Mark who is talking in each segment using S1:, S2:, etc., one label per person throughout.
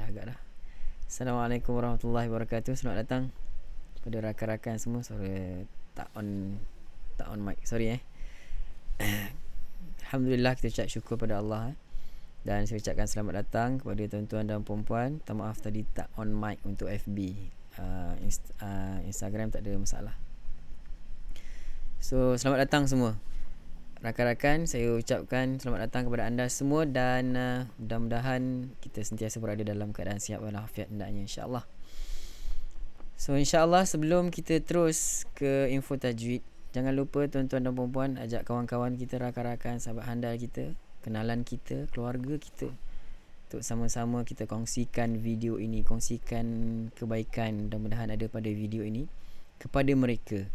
S1: Agak dah. Assalamualaikum warahmatullahi wabarakatuh. Selamat datang kepada rakan-rakan semua. Sorry, tak on mic. Sorry. Alhamdulillah, kita ucap syukur pada Allah. Dan saya ucapkan selamat datang kepada tuan-tuan dan puan-puan. Minta maaf tadi tak on mic untuk FB. Instagram tak ada masalah. So, selamat datang semua rakan-rakan. Saya ucapkan selamat datang kepada anda semua. Dan mudah-mudahan kita sentiasa berada dalam keadaan sihat walafiat hendaknya, insyaAllah. So insyaAllah, sebelum kita terus ke info tajwid, jangan lupa tuan-tuan dan puan-puan, ajak kawan-kawan kita, rakan-rakan, sahabat handal kita, kenalan kita, keluarga kita, untuk sama-sama kita kongsikan video ini, kongsikan kebaikan mudah-mudahan ada pada video ini kepada mereka.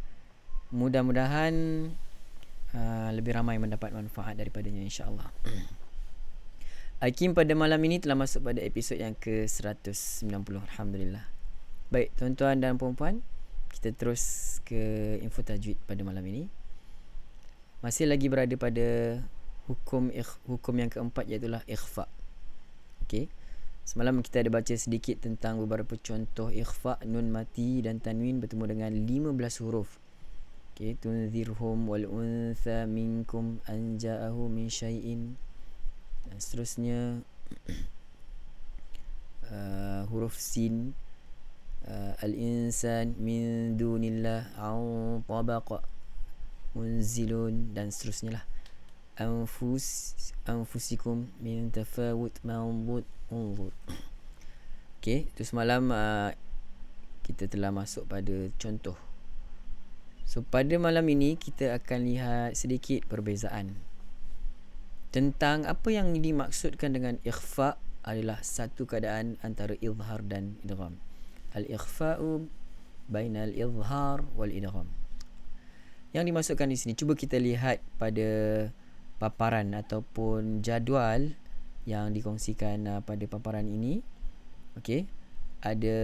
S1: Mudah-mudahan lebih ramai mendapat manfaat daripadanya, insyaAllah. Hakim pada malam ini telah masuk pada episod yang ke-190. Alhamdulillah. Baik, tuan-tuan dan puan-puan, kita terus ke info tajwid pada malam ini. Masih lagi berada pada hukum yang keempat, iaitu ikhfa. Okey. Semalam kita ada baca sedikit tentang beberapa contoh ikhfa, nun mati dan tanwin bertemu dengan 15 huruf. Okey, tunzirhum wal untha minkum an ja'ahu min syai'in. Dan seterusnya huruf sin, al-insan min dunillah an tabaq munzilun, dan seterusnya lah. Anfusikum min tafawut manzud unzur. Okey, itu semalam kita telah masuk pada contoh. So pada malam ini kita akan lihat sedikit perbezaan tentang apa yang dimaksudkan dengan ikhfa adalah satu keadaan antara izhar dan idgham. Al-ikhfa'u bainal izhar wal idgham. Yang dimasukkan di sini, cuba kita lihat pada paparan ataupun jadual yang dikongsikan pada paparan ini. Okey, ada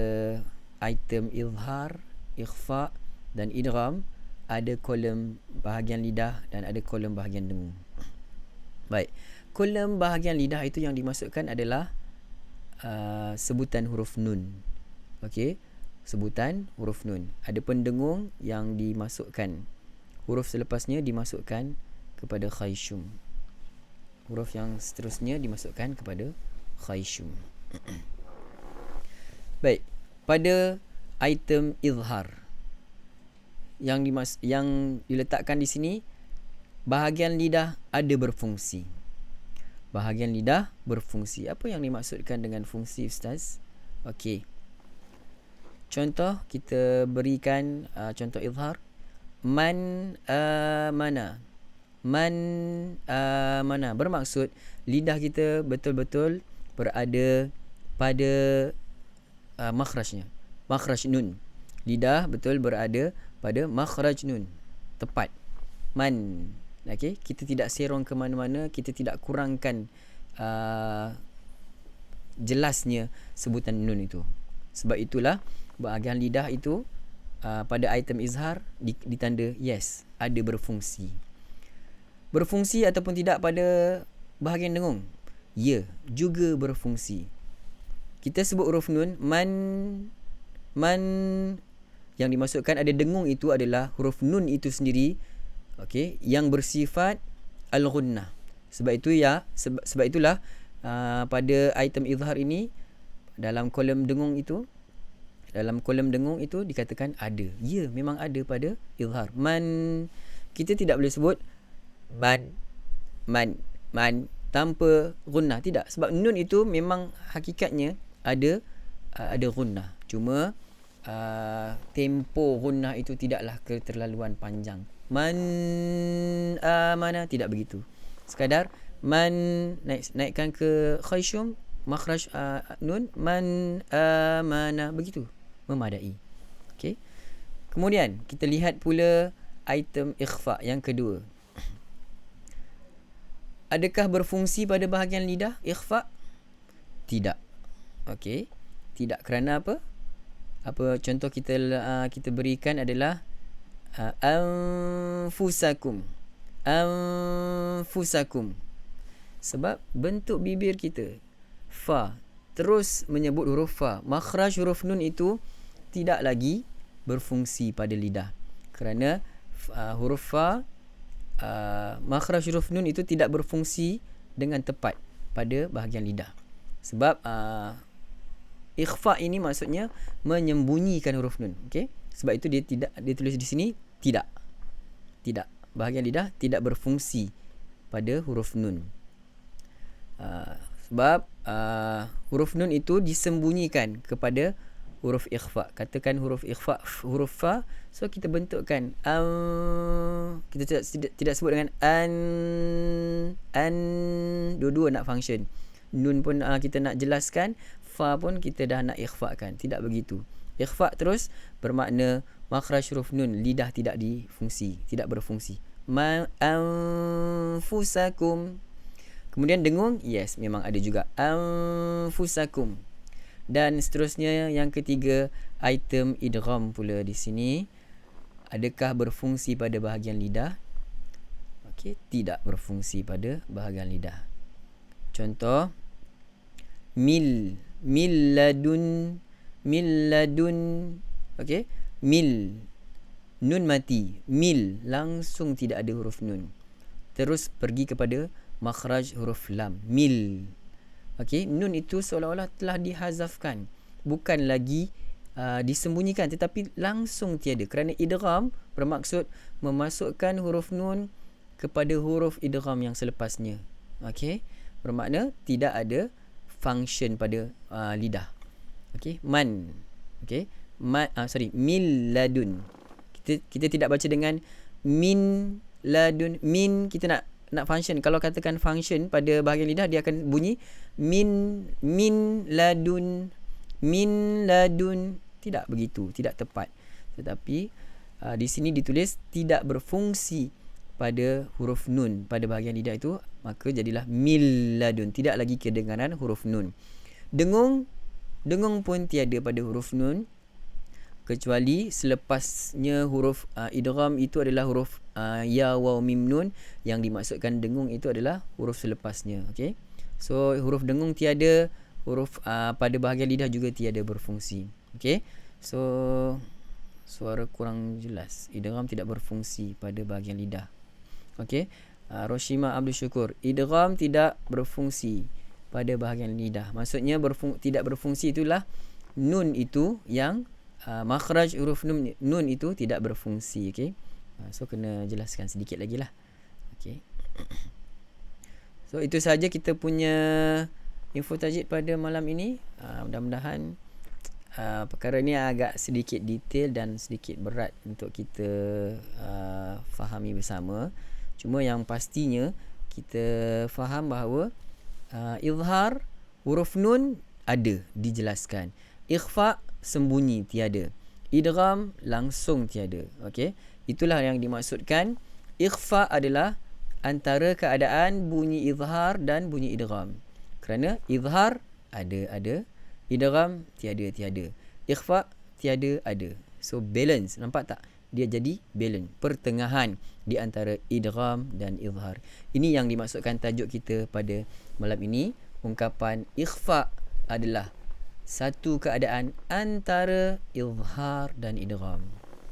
S1: item izhar, ikhfa dan idgham, ada kolom bahagian lidah dan ada kolom bahagian dengung. Baik, kolom bahagian lidah itu yang dimasukkan adalah sebutan huruf nun. Okey, sebutan huruf nun. Ada pendengung yang dimasukkan. Huruf selepasnya dimasukkan kepada khayshum. Huruf yang seterusnya dimasukkan kepada khayshum. Baik, pada item izhar yang diletakkan di sini, bahagian lidah ada berfungsi. Bahagian lidah berfungsi. Apa yang dimaksudkan dengan fungsi, Ustaz? Okey. Contoh, kita berikan contoh izhar. Man mana. Man mana. Bermaksud lidah kita betul-betul berada pada makhrajnya. Makhraj nun. Lidah betul berada pada makhraj nun. Tepat. Man. Okey, kita tidak serong ke mana-mana, kita tidak kurangkan jelasnya sebutan nun itu. Sebab itulah bahagian lidah itu pada item izhar ditanda yes, ada berfungsi. Berfungsi ataupun tidak pada bahagian dengung? Ya, juga berfungsi. Kita sebut huruf nun, man yang dimasukkan ada dengung itu adalah huruf nun itu sendiri, okey, yang bersifat al-ghunnah. Sebab itulah pada item izhar ini dalam kolom dengung itu dikatakan ada. Ya, memang ada pada izhar. Man, kita tidak boleh sebut man tanpa ghunnah. Tidak, sebab nun itu memang hakikatnya ada ghunnah. Cuma tempo ghunnah itu tidaklah keterlaluan panjang. Man mana, tidak begitu. Sekadar man naikkan ke khayshum, makhraj nun, man mana, begitu memadai. Okey. Kemudian kita lihat pula item ikhfa yang kedua. Adakah berfungsi pada bahagian lidah ikhfa? Tidak. Okey. Tidak, kerana apa? Apa contoh kita berikan adalah anfusakum. Anfusakum. Sebab bentuk bibir kita fa terus menyebut huruf fa. Makhraj huruf nun itu tidak lagi berfungsi pada lidah. Kerana huruf fa, makhraj huruf nun itu tidak berfungsi dengan tepat pada bahagian lidah. Sebab ikhfa ini maksudnya menyembunyikan huruf nun. Okey? Sebab itu dia tulis di sini tidak. Bahagian lidah tidak berfungsi pada huruf nun. Sebab huruf nun itu disembunyikan kepada huruf ikhfa. Katakan huruf ikhfa, huruf fa, so kita bentukkan kita tidak sebut dengan an, dua-dua nak function. Nun pun kita nak jelaskan, fa pun kita dah nak ikhfakan. Tidak begitu. Ikhfa terus bermakna makhraj huruf nun, lidah tidak berfungsi. Anfusakum. Kemudian dengung, yes, memang ada juga anfusakum. Dan seterusnya yang ketiga, item idgham pula di sini. Adakah berfungsi pada bahagian lidah? Okey, tidak berfungsi pada bahagian lidah. Contoh, mil ladun. Okey, mil, nun mati. Mil, langsung tidak ada huruf nun. Terus pergi kepada makhraj huruf lam. Mil. Okey, nun itu seolah-olah telah dihazafkan, bukan lagi disembunyikan, tetapi langsung tiada, kerana idgham bermaksud memasukkan huruf nun kepada huruf idgham yang selepasnya. Okey, bermakna tidak ada function pada lidah. Okey, man. Okey, mil ladun. Kita tidak baca dengan min ladun. Min kita nak function. Kalau katakan function pada bahagian lidah, dia akan bunyi min ladun. Tidak begitu, tidak tepat. Tetapi di sini ditulis tidak berfungsi pada huruf nun pada bahagian lidah itu, maka jadilah mil ladun, tidak lagi kedengaran huruf nun. Dengung pun tiada pada huruf nun, kecuali selepasnya huruf idgham itu adalah huruf ya waw mim nun. Yang dimaksudkan dengung itu adalah huruf selepasnya. Okey, so huruf dengung tiada, huruf pada bahagian lidah juga tiada berfungsi. Okey, so suara kurang jelas. Idgham tidak berfungsi pada bahagian lidah. Okey, Roshima Abdul Syukur, idgham tidak berfungsi pada bahagian lidah. Maksudnya tidak berfungsi itulah nun itu yang makhraj huruf nun itu tidak berfungsi. Okey, so kena jelaskan sedikit lagi lah. Okey, so itu sahaja kita punya info tajwid pada malam ini. Mudah-mudahan perkara ni agak sedikit detail dan sedikit berat untuk kita fahami bersama. Cuma yang pastinya kita faham bahawa izhar huruf nun ada, dijelaskan. Ikhfa sembunyi, tiada. Idgham langsung tiada. Okey, itulah yang dimaksudkan. Ikhfa adalah antara keadaan bunyi izhar dan bunyi idgham. Kerana izhar ada, idgham tiada. Ikhfa tiada, ada. So balance, nampak tak? Dia jadi balance, pertengahan di antara idgham dan izhar. Ini yang dimaksudkan tajuk kita pada malam ini. Ungkapan ikhfa adalah satu keadaan antara izhar dan idgham.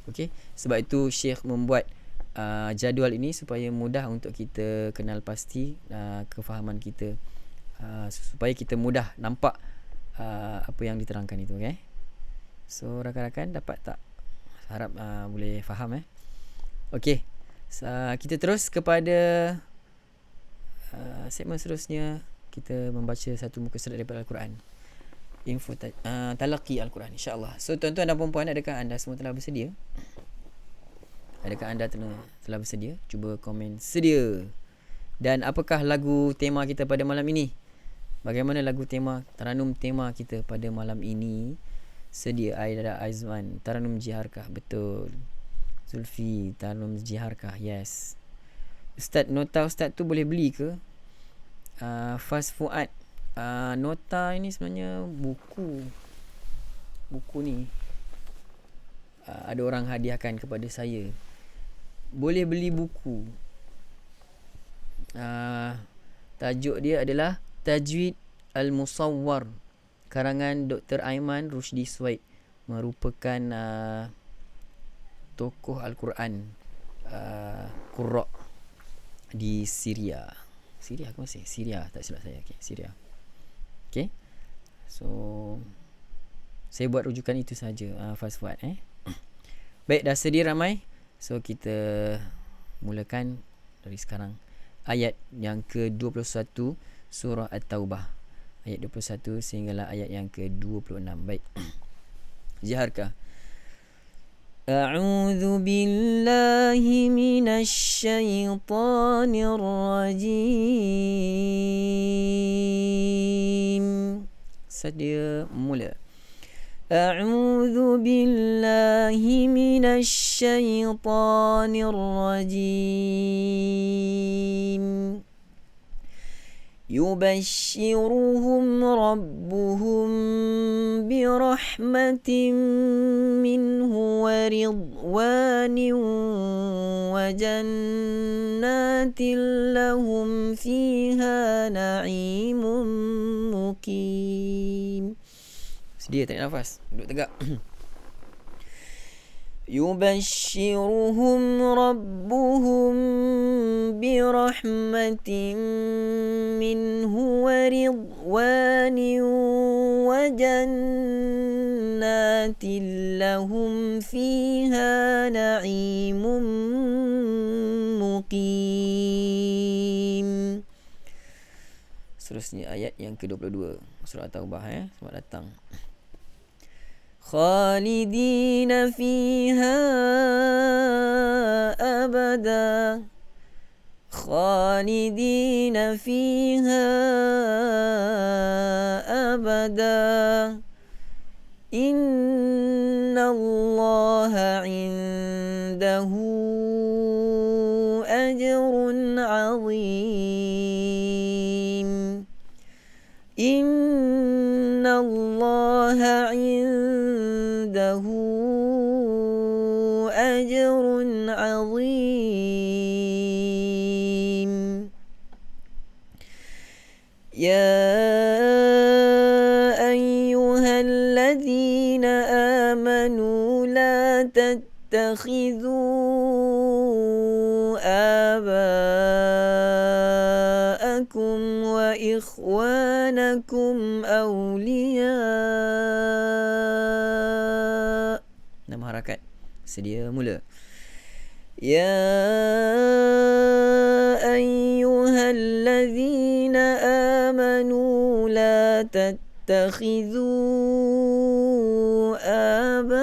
S1: Okey, sebab itu Syekh membuat jadual ini supaya mudah untuk kita kenal pasti kefahaman kita, supaya kita mudah nampak apa yang diterangkan itu. Okay? So rakan-rakan dapat tak? Harap boleh faham. Okey, kita terus kepada segmen seterusnya. Kita membaca satu muka surat daripada Al-Quran. Info talaqi Al-Quran, insya-Allah. So tuan-tuan dan puan-puan, adakah anda semua telah bersedia? Adakah anda telah bersedia? Cuba komen sedia. Dan apakah lagu tema kita pada malam ini? Bagaimana lagu tema, taranum tema kita pada malam ini? Sedia Aida Aizwan, taranum jiharkah? Betul. Zulfi, taranum jiharkah? Yes. Ustaz, nota Ustaz tu boleh beli ke? Faz Fuad, nota ini sebenarnya buku ni ada orang hadiahkan kepada saya. Boleh beli buku. Tajuk dia adalah Tajwid Al-Musawwar, karangan Dr. Aiman Rushdi Suwaid, merupakan tokoh Al-Quran Qurra di Syria ke Mesir? Syria, tak silap saya. Okay, Syria. Okay, so saya buat rujukan itu saja. Fast forward. Baik, dah sedia ramai. So kita mulakan dari sekarang. Ayat yang ke-21 surah At-Taubah. Ayat 21 sehinggalah ayat yang ke-26. Baik. Jiharkah? A'udzu billahi minasy syaithanir rajim. Sedia, mula. A'udzu billahi minasy syaithanir rajim. يبشرهم ربهم برحمة منه ورضوان وجنات لهم فيها نعيم مقيم. Sedia, tarik nafas, duduk tegak. يبشرهم ربهم برحمة منه ورضوان وجنات لهم فيها نعيم مقيم. Seterusnya ayat yang ke-22 surah At-Taubah. Selamat datang. خالدين فيها أبدا خالدين فيها أبدا إن الله عنده أجر عظيم إن الله عنده أجر عظيم. يا أيها الذين آمنوا لا تتخذوا آباءكم وإخوانكم أولياء. 6 harakat. Sedia mula. يا أيها الذين آمنوا لا تتخذوا آباءكم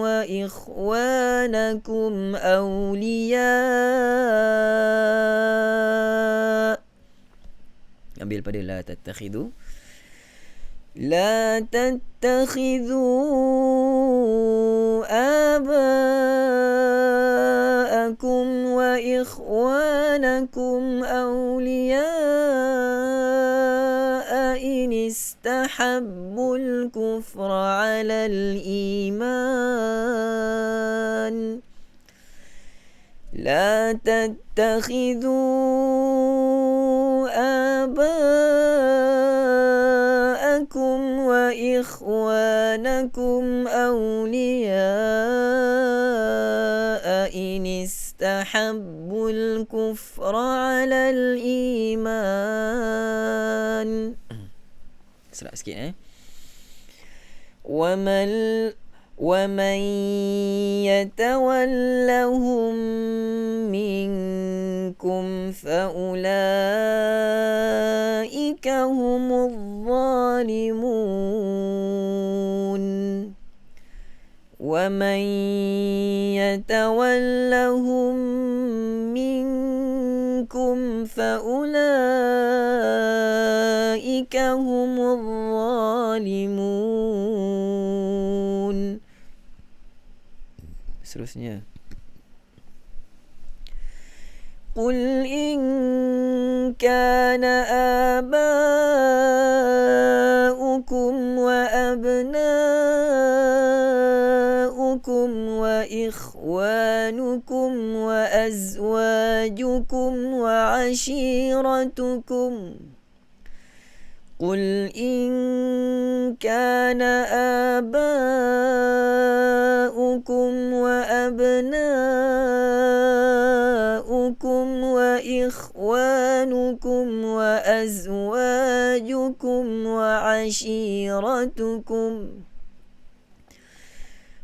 S1: وإخوانكم أولياء. Ambil pada la tattakhidhu. لا تتخذوا آباءكم وإخوانكم أولياء إن استحبوا الكفر على الإيمان. لا تتخذوا آباءكم وإخوانكم أولياء إن استحبوا الكفر على الإيمان. Serak sikit ومن يتولهم منكم فأولئك هم الظالمون. ومن يتولهم منكم فأولئك هم الظالمون. Seterusnya. قل إن كان آباؤكم وأبناؤكم وإخوانكم وأزواجكم وعشيرتكم قل إن كان آباؤكم وأبناؤكم وإخوانكم وأزواجكم وعشيرتكم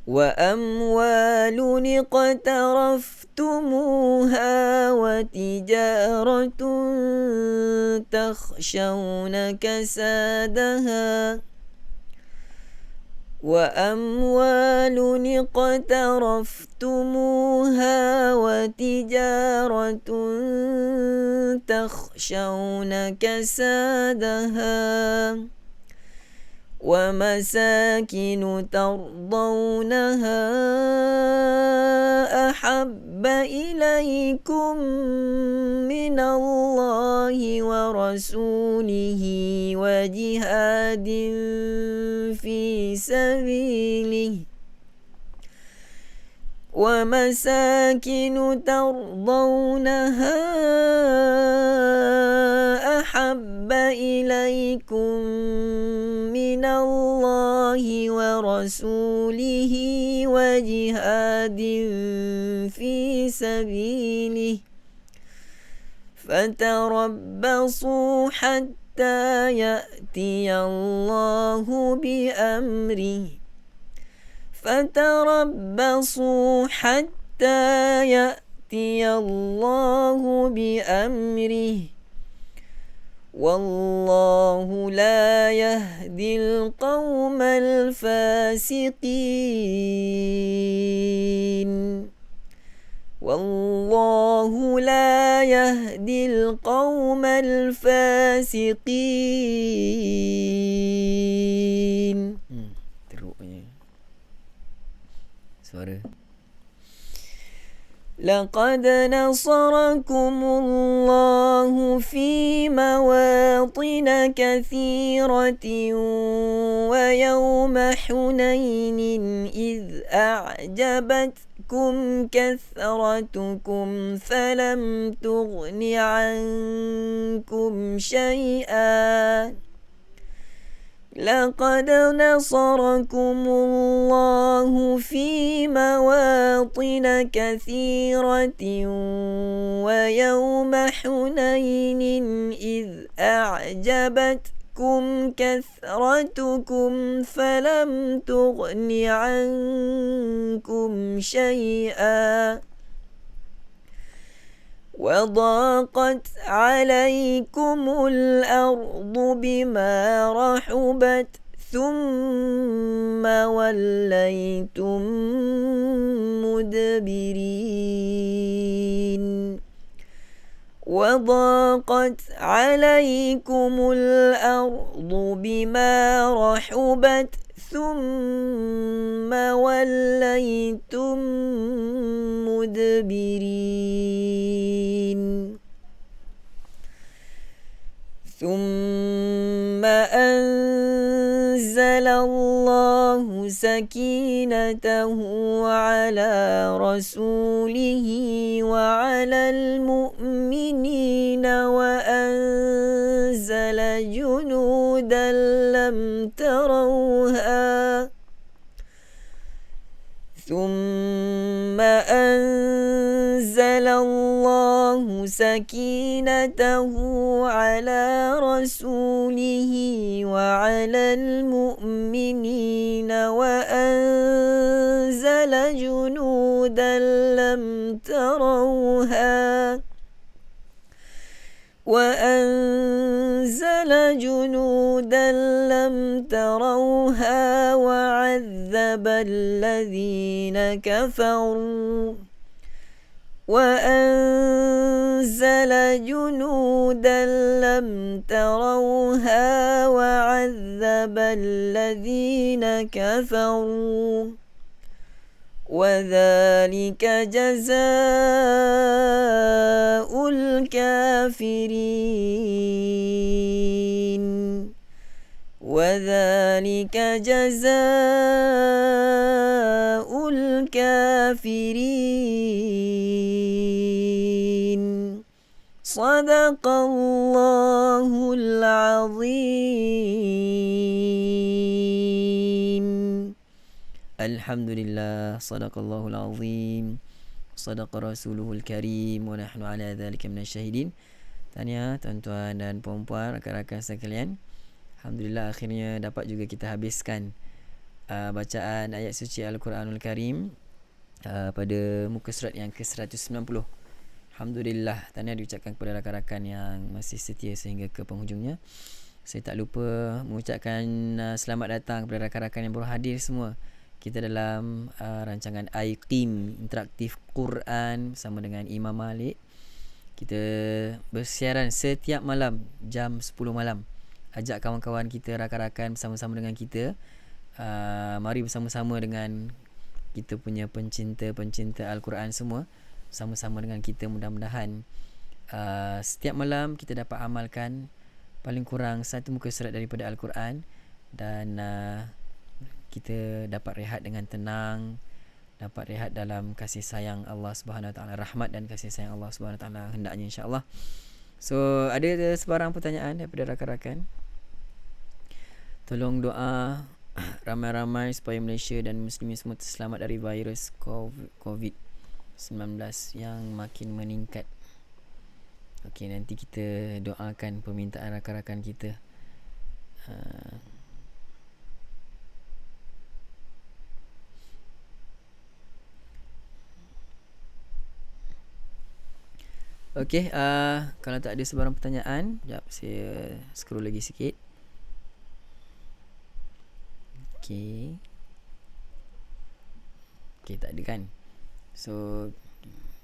S1: وأموال اقترفتموها وتجارة تخشون كسادها وأموال اقترفتموها وتجارة تخشون كسادها ومساكن ترضونها أحب إليكم من الله ورسوله وجهاد في سبيله ومساكن ترضونها أحب إليكم من الله ورسوله وجهاد في سبيله فتربصوا حتى يأتي الله بأمره فتربصوا حتى يأتي الله بأمره والله لا يهدي القوم الفاسقين والله لا يهدي القوم الفاسقين. Teruknya suara. لقد نصركم الله في مواطن كثيرة ويوم حنين إذ أعجبتكم كثرتكم فلم تغن عنكم شيئا لقد نصركم الله في مواطن كثيرة ويوم حنين إذ أعجبتكم كثرتكم فلم تغن عنكم شيئا وضاقت عليكم الأرض بما رحبت ثم وليتم مدبرين وضاقت عليكم الأرض بما رحبت ثم وليتم مدبرين ثم أنزل الله سكينته على رسوله وعلى المؤمنين وأنزل جنودا لم تروها ثم أنزل الله سكينته على رسوله وعلى المؤمنين وأنزل جنودا لم تروها وعذب الذين كفروا وأنزل جنودا لم تروها وعذب الذين كفروا وذلك جزاء الكافرين وذلك جزاء الكافرين صدق الله العظيم. Alhamdulillah, sadaqallahul azim, sadaqa rasuluhul karim, wa nahnu ala dhalika minasyahidin. Tahniah tuan-tuan dan puan-puan, rakan-rakan sekalian. Alhamdulillah, akhirnya dapat juga kita habiskan bacaan ayat suci Al-Quranul Karim pada muka surat yang ke-190. Alhamdulillah, tahniah diucapkan kepada rakan-rakan yang masih setia sehingga ke penghujungnya. Saya tak lupa mengucapkan selamat datang kepada rakan-rakan yang baru hadir semua. Kita dalam rancangan iQim Interaktif Quran bersama dengan Imam Malik. Kita bersiaran setiap malam jam 10 malam. Ajak kawan-kawan kita, rakan-rakan bersama-sama dengan kita. Mari bersama-sama dengan kita punya pencinta-pencinta Al-Quran semua, sama-sama dengan kita. Mudah-mudahan setiap malam kita dapat amalkan paling kurang satu muka surat daripada Al-Quran, dan kita dapat rehat dengan tenang, dapat rehat dalam kasih sayang Allah Subhanahu Wa Taala, rahmat dan kasih sayang Allah Subhanahu Wa Taala hendaknya, insya-Allah. So, ada sebarang pertanyaan daripada rakan-rakan? Tolong doa ramai-ramai supaya Malaysia dan muslimin semua terselamat dari virus COVID-19 yang makin meningkat. Okey, nanti kita doakan permintaan rakan-rakan kita. Okey, kalau tak ada sebarang pertanyaan, sekejap saya scroll lagi sikit. Okey. Okey, tak ada kan? So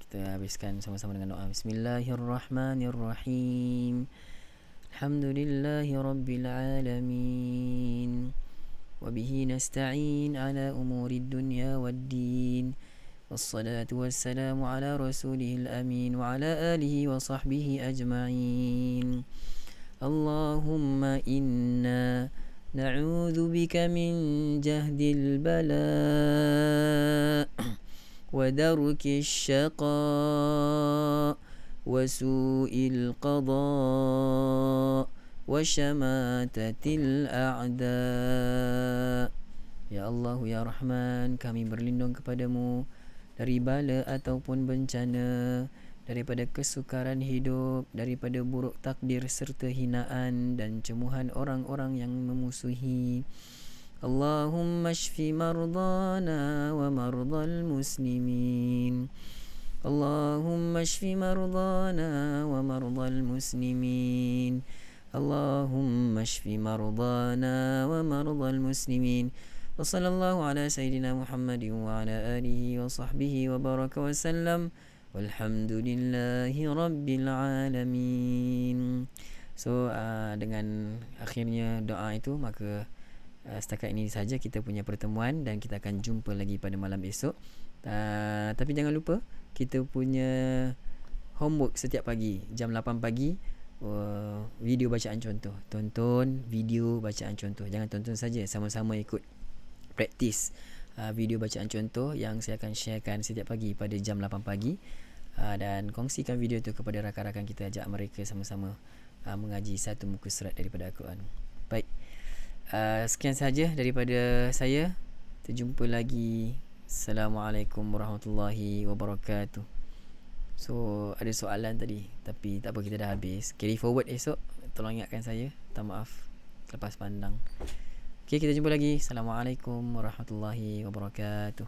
S1: kita habiskan sama-sama dengan doa. Bismillahirrahmanirrahim. Alhamdulillahi rabbil alamin. Wabihi nasta'in ala umurid dunya waddin. Wassalatu wassalamu ala rasulihil amin wa ala alihi wa sahbihi ajma'in. Allahumma inna na'udzu bika min jahdil bala' wa darki syaqa' wa su'il qada' wa syamatatil a'da'. Ya Allah, ya Rahman, kami berlindung kepadamu dari bala ataupun bencana, daripada kesukaran hidup, daripada buruk takdir serta hinaan dan cemuhan orang-orang yang memusuhi. Allahumma shfi mardana wa mardal muslimin. Allahumma shfi mardana wa mardal muslimin. Allahumma shfi mardana wa mardal muslimin. وصلى الله على سيدنا محمد وعلى آله وصحبه وبارك وسلم والحمد لله رب العالمين. So dengan akhirnya doa itu, maka setakat ini saja kita punya pertemuan dan kita akan jumpa lagi pada malam esok. Tapi jangan lupa kita punya homework setiap pagi jam 8 pagi, video bacaan contoh. Tonton video bacaan contoh, jangan tonton saja, sama-sama ikut praktis video bacaan contoh yang saya akan sharekan setiap pagi pada jam 8 pagi, dan kongsikan video itu kepada rakan-rakan kita, ajak mereka sama-sama mengaji satu muka surat daripada Al-Quran. Baik, sekian sahaja daripada saya. Terjumpa lagi. Assalamualaikum warahmatullahi wabarakatuh. So ada soalan tadi, tapi tak apa, kita dah habis. Carry forward esok, tolong ingatkan saya. Minta maaf lepas pandang. Okay, kita jumpa lagi. Assalamualaikum warahmatullahi wabarakatuh.